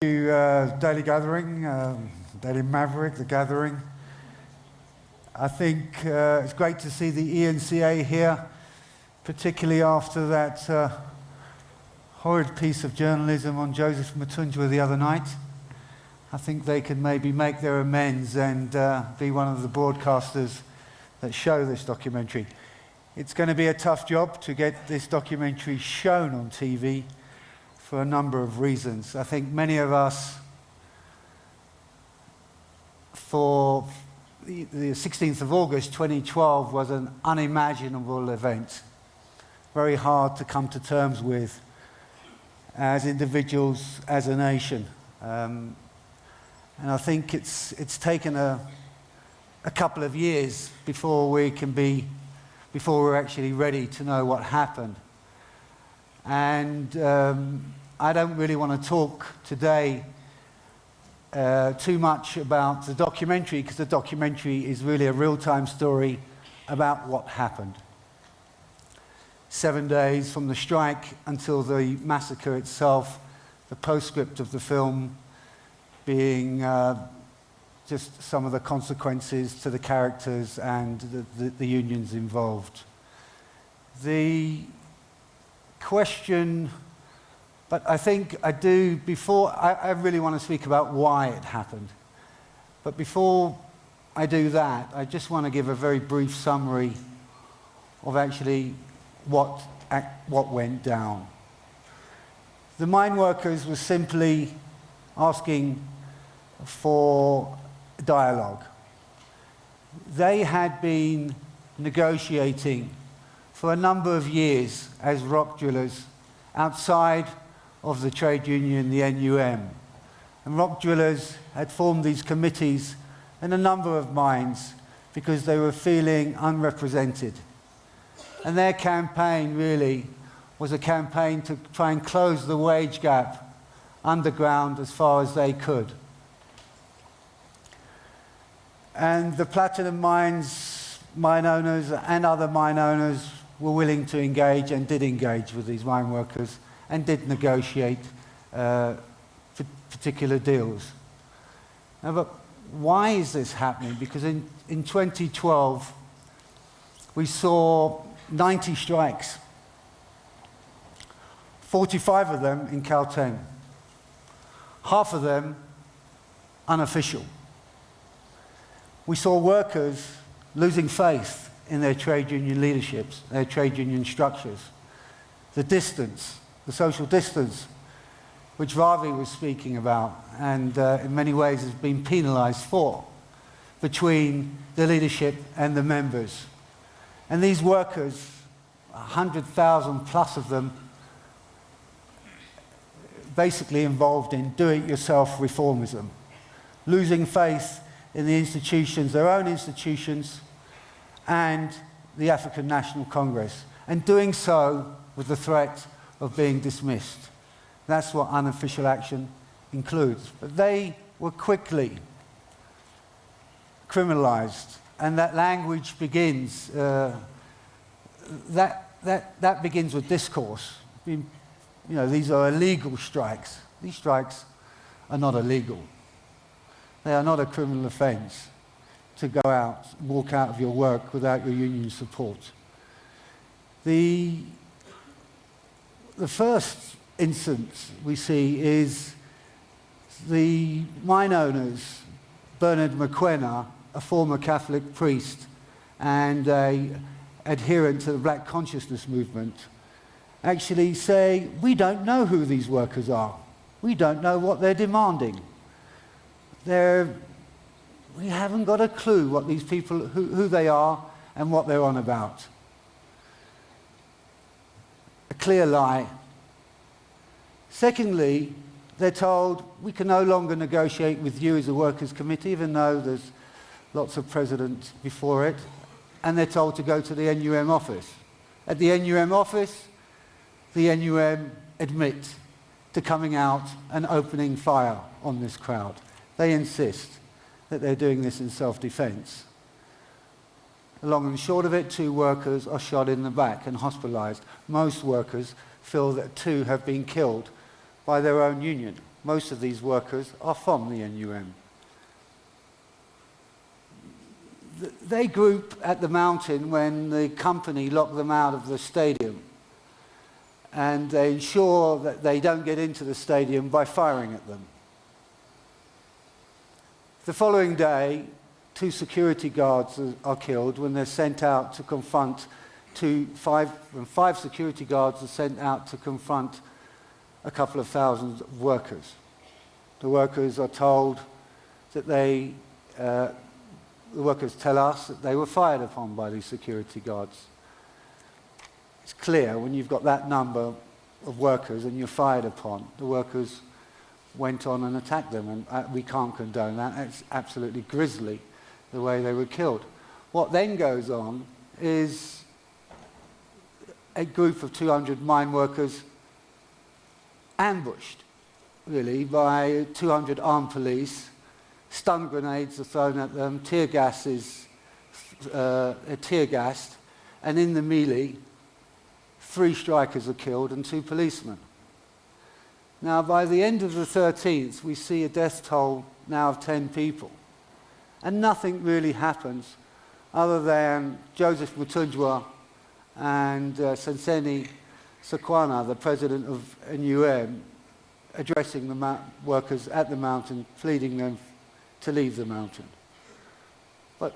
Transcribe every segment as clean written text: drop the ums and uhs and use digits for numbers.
Daily Gathering, Daily Maverick, The Gathering. I think it's great to see the eNCA here, particularly after that horrid piece of journalism on Joseph Matunjwa the other night. I think they could maybe make their amends and be one of the broadcasters that show this documentary. It's going to be a tough job to get this documentary shown on TV for a number of reasons. I think many of us, for the 16th of August 2012 was an unimaginable event, very hard to come to terms with as individuals, as a nation. And I think it's taken a couple of years before we're actually ready to know what happened. And I don't really want to talk today too much about the documentary, because the documentary is really a real-time story about what happened. 7 days from the strike until the massacre itself, the postscript of the film being just some of the consequences to the characters and the unions involved. The question, but I think I really want to speak about why it happened. But before I do that, I just want to give a very brief summary of actually what went down. The mine workers were simply asking for dialogue. They had been negotiating for a number of years as rock drillers outside of the trade union, the NUM. And rock drillers had formed these committees in a number of mines because they were feeling unrepresented. And their campaign really was a campaign to try and close the wage gap underground as far as they could. And the platinum mine owners and other mine owners were willing to engage and did engage with these mine workers and did negotiate particular deals. Now, but why is this happening? Because in 2012, we saw 90 strikes, 45 of them in Caltech, half of them unofficial. We saw workers losing faith in their trade union leaderships, their trade union structures. The distance, the social distance, which Ravi was speaking about, and in many ways has been penalized for, between the leadership and the members. And these workers, 100,000 plus of them, basically involved in do-it-yourself reformism, losing faith in the institutions, their own institutions, and the African National Congress, and doing so with the threat of being dismissed. That's what unofficial action includes. But they were quickly criminalized, and that language begins, that begins with discourse. You know, these are illegal strikes. These strikes are not illegal. They are not a criminal offense to go out, walk out of your work without your union support. The first instance we see is the mine owners, Bernard McQuena, a former Catholic priest and an adherent to the Black Consciousness movement, actually say, we don't know who these workers are. We don't know what they're demanding. We haven't got a clue what these people, who they are and what they're on about. A clear lie. Secondly, they're told, we can no longer negotiate with you as a workers' committee, even though there's lots of precedent before it, and they're told to go to the NUM office. At the NUM office, the NUM admit to coming out and opening fire on this crowd. They insist that they're doing this in self-defense. The long and short of it, 2 workers are shot in the back and hospitalized. Most workers feel that 2 have been killed by their own union. most of these workers are from the NUM. They group at the mountain when the company locked them out of the stadium, and they ensure that they don't get into the stadium by firing at them. The following day, 2 security guards are killed when they're sent out to confront when 5 security guards are sent out to confront a couple of thousand workers. The workers are told that the workers tell us that they were fired upon by these security guards. It's clear when you've got that number of workers and you're fired upon, the workers went on and attacked them, and we can't condone that. It's absolutely grisly the way they were killed. What then goes on is a group of 200 mine workers ambushed, really, by 200 armed police. Stun grenades are thrown at them, tear gases tear gassed, and in the melee, 3 strikers are killed and 2 policemen. Now, by the end of the 13th, we see a death toll now of 10 people. And nothing really happens other than Joseph Mutunjwa and Senseni Sakwana, the president of NUM, addressing the workers at the mountain, pleading them to leave the mountain. But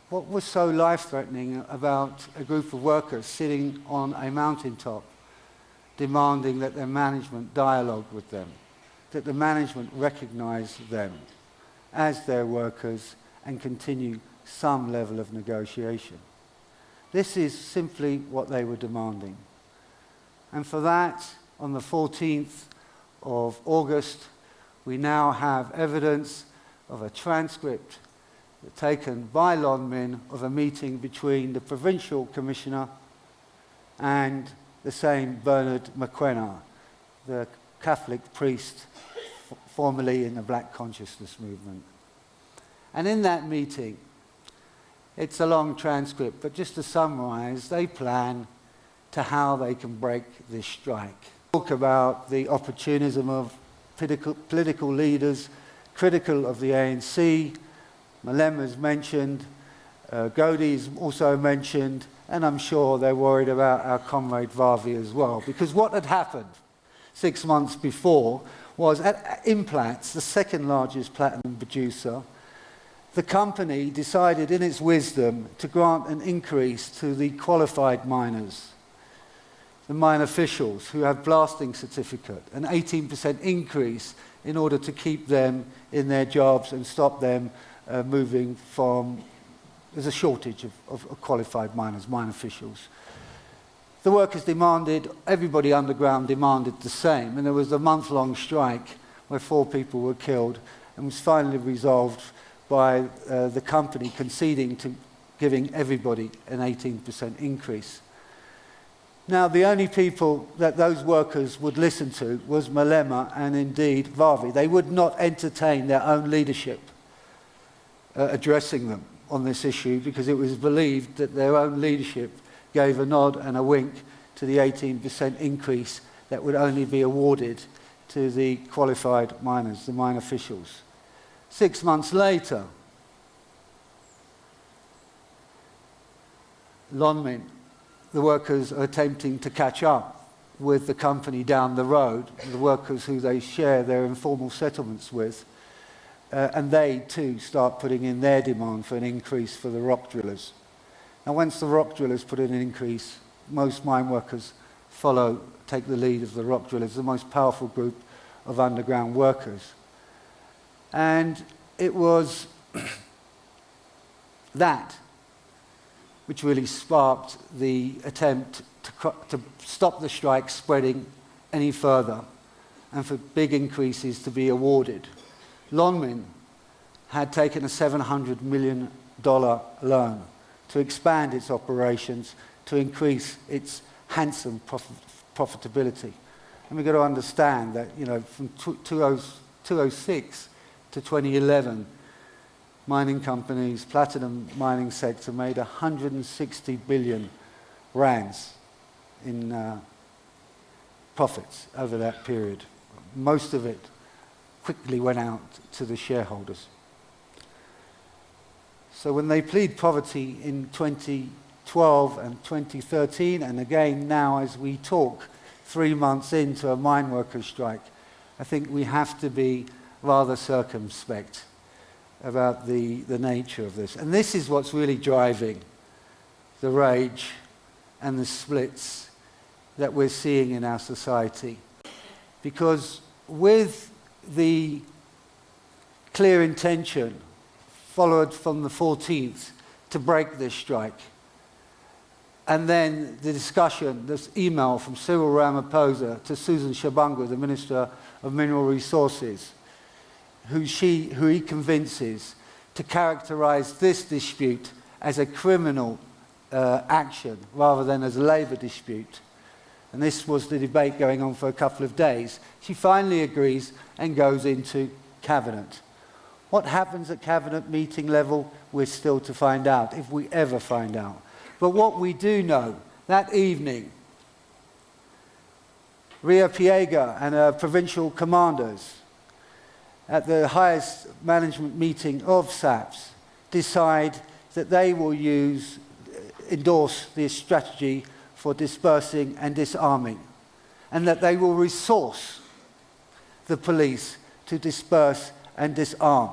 what was so life-threatening about a group of workers sitting on a mountaintop demanding that their management dialogue with them, that the management recognize them as their workers and continue some level of negotiation? This is simply what they were demanding. And for that, on the 14th of August, we now have evidence of a transcript taken by Lon Min of a meeting between the provincial commissioner and the same Bernard McQuenna, the Catholic priest formerly in the Black Consciousness movement. And in that meeting, it's a long transcript, but just to summarize, they plan to how they can break this strike. Talk about the opportunism of political leaders, critical of the ANC. Malema's mentioned, Godi's also mentioned, and I'm sure they're worried about our comrade Vavi as well, because what had happened 6 months before was at Implats, the second largest platinum producer, the company decided in its wisdom to grant an increase to the qualified miners, the mine officials who have blasting certificate, an 18% increase in order to keep them in their jobs and stop them moving from, there's a shortage of qualified miners, mine officials. The workers demanded, everybody underground demanded the same, and there was a month-long strike where 4 people were killed and was finally resolved by the company conceding to giving everybody an 18% increase. Now, the only people that those workers would listen to was Malema and indeed Vavi. They would not entertain their own leadership addressing them on this issue because it was believed that their own leadership gave a nod and a wink to the 18% increase that would only be awarded to the qualified miners, the mine officials. 6 months later, Lon Min, the workers are attempting to catch up with the company down the road, the workers who they share their informal settlements with, and they too start putting in their demand for an increase for the rock drillers. And once the rock drillers put in an increase, most mine workers follow, take the lead of the rock drillers, the most powerful group of underground workers. And it was that which really sparked the attempt to stop the strike spreading any further and for big increases to be awarded. Lon Min had taken a $700 million loan to expand its operations, to increase its handsome profitability. And we've got to understand that, you know, from 2006 to 2011, mining companies, platinum mining sector made 160 billion rands in profits over that period. Most of it quickly went out to the shareholders. So when they plead poverty in 2012 and 2013, and again now as we talk, 3 months into a mine workers' strike, I think we have to be rather circumspect about the nature of this. And this is what's really driving the rage and the splits that we're seeing in our society. Because with the clear intention followed from the 14th to break this strike, and then the discussion, this email from Cyril Ramaphosa to Susan Shabanga, the Minister of Mineral Resources, who he convinces to characterize this dispute as a criminal action rather than as a labour dispute. And this was the debate going on for a couple of days. She finally agrees and goes into Cabinet. What happens at Cabinet meeting level, we're still to find out, if we ever find out. But what we do know, that evening, Ria Piega and her provincial commanders at the highest management meeting of SAPS decide that they will endorse this strategy for dispersing and disarming, and that they will resource the police to disperse and disarm.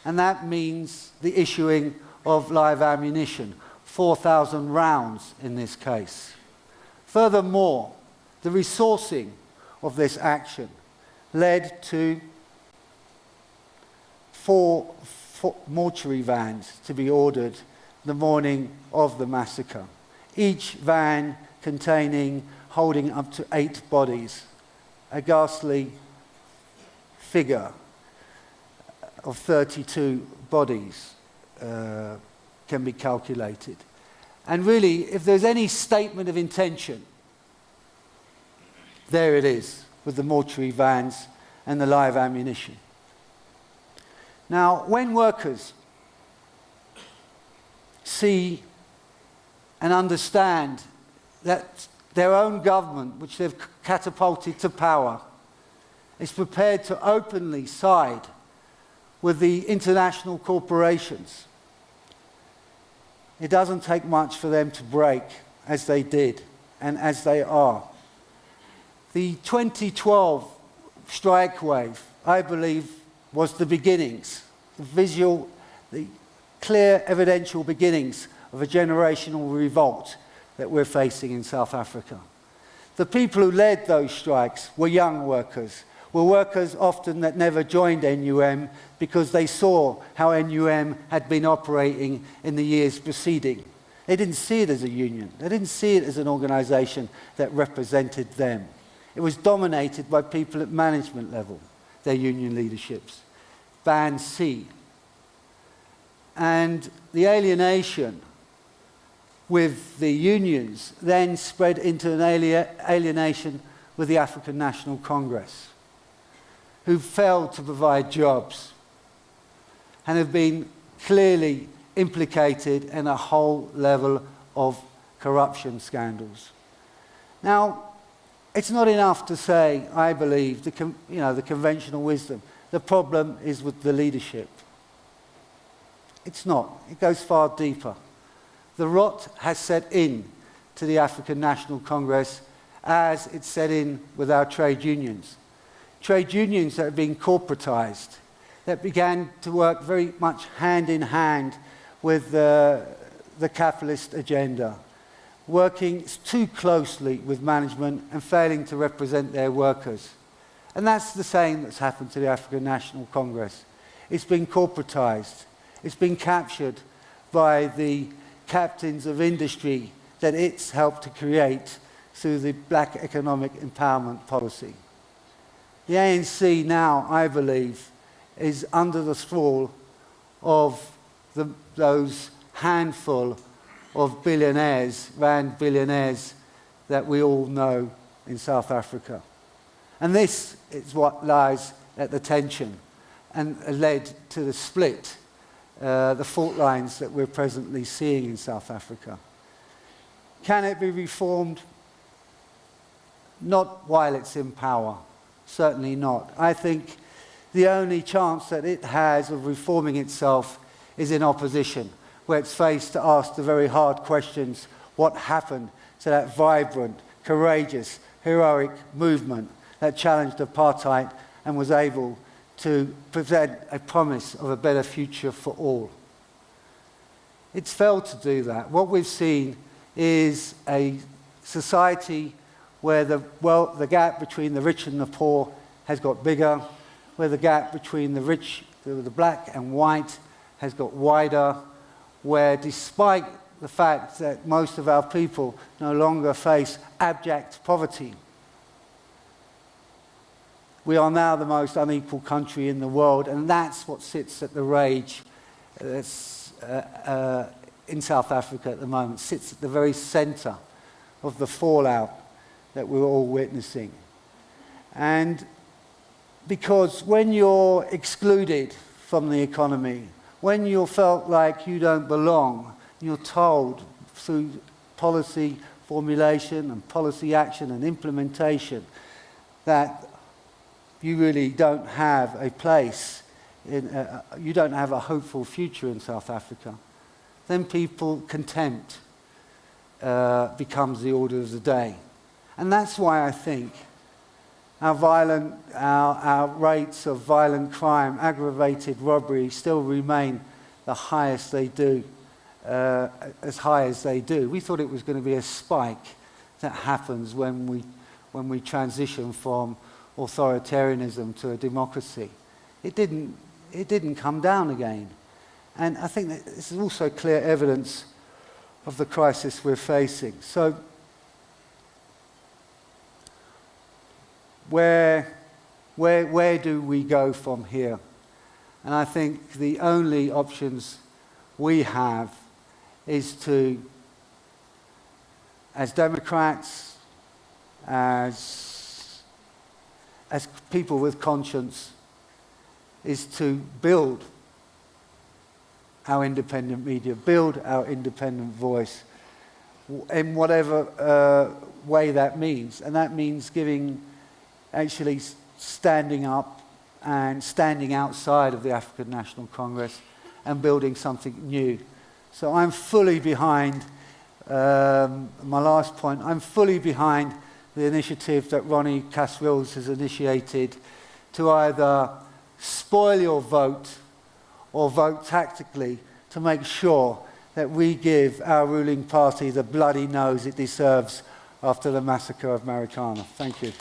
And that means the issuing of live ammunition, 4,000 rounds in this case. Furthermore, the resourcing of this action led to 4 mortuary vans to be ordered the morning of the massacre. Each van holding up to 8 bodies, a ghastly figure of 32 bodies can be calculated. And really, if there's any statement of intention, there it is, with the mortuary vans and the live ammunition. Now, when workers see and understand that their own government, which they've catapulted to power, is prepared to openly side with the international corporations, it doesn't take much for them to break, as they did and as they are. The 2012 strike wave, I believe, was the beginnings, the clear evidential beginnings of a generational revolt that we're facing in South Africa. The people who led those strikes were young workers, were workers often that never joined NUM because they saw how NUM had been operating in the years preceding. They didn't see it as a union. They didn't see it as an organization that represented them. It was dominated by people at management level, their union leaderships. Band C. And the alienation with the unions then spread into an alienation with the African National Congress, who failed to provide jobs and have been clearly implicated in a whole level of corruption scandals. Now, it's not enough to say, I believe, the conventional wisdom. The problem is with the leadership. It's not. It goes far deeper. The rot has set in to the African National Congress as it set in with our trade unions. Trade unions that have been corporatized, that began to work very much hand in hand with the capitalist agenda, working too closely with management and failing to represent their workers. And that's the same that's happened to the African National Congress. It's been corporatized. It's been captured by the captains of industry that it's helped to create through the black economic empowerment policy. The ANC now, I believe, is under the thrall of those handful of billionaires, rand billionaires, that we all know in South Africa. And this is what lies at the tension and led to the split, the fault lines that we're presently seeing in South Africa. Can it be reformed? Not while it's in power. Certainly not. I think the only chance that it has of reforming itself is in opposition, where it's faced to ask the very hard questions: what happened to that vibrant, courageous, heroic movement that challenged apartheid and was able to present a promise of a better future for all? It's failed to do that. What we've seen is a society where the gap between the rich and the poor has got bigger, where the gap between the rich, the black and white, has got wider, where despite the fact that most of our people no longer face abject poverty, we are now the most unequal country in the world, and that's what sits at the rage in South Africa at the moment, sits at the very centre of the fallout that we're all witnessing. And because when you're excluded from the economy, when you're felt like you don't belong, you're told through policy formulation and policy action and implementation that you really don't have a place, you don't have a hopeful future in South Africa, then contempt becomes the order of the day. And that's why I think our rates of violent crime, aggravated robbery, still remain the highest they do, as high as they do. We thought it was going to be a spike that happens when we transition from authoritarianism to a democracy. It didn't come down again. And I think that this is also clear evidence of the crisis we're facing. So where do we go from here? And I think the only options we have is to, as Democrats, as people with conscience, is to build our independent media, build our independent voice, in whatever way that means. And that means actually standing up and standing outside of the African National Congress and building something new. So I'm fully behind, my last point, I'm fully behind the initiative that Ronnie Casrills has initiated to either spoil your vote or vote tactically to make sure that we give our ruling party the bloody nose it deserves after the massacre of Marikana. Thank you.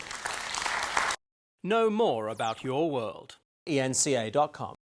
Know more about your world. eNCA.com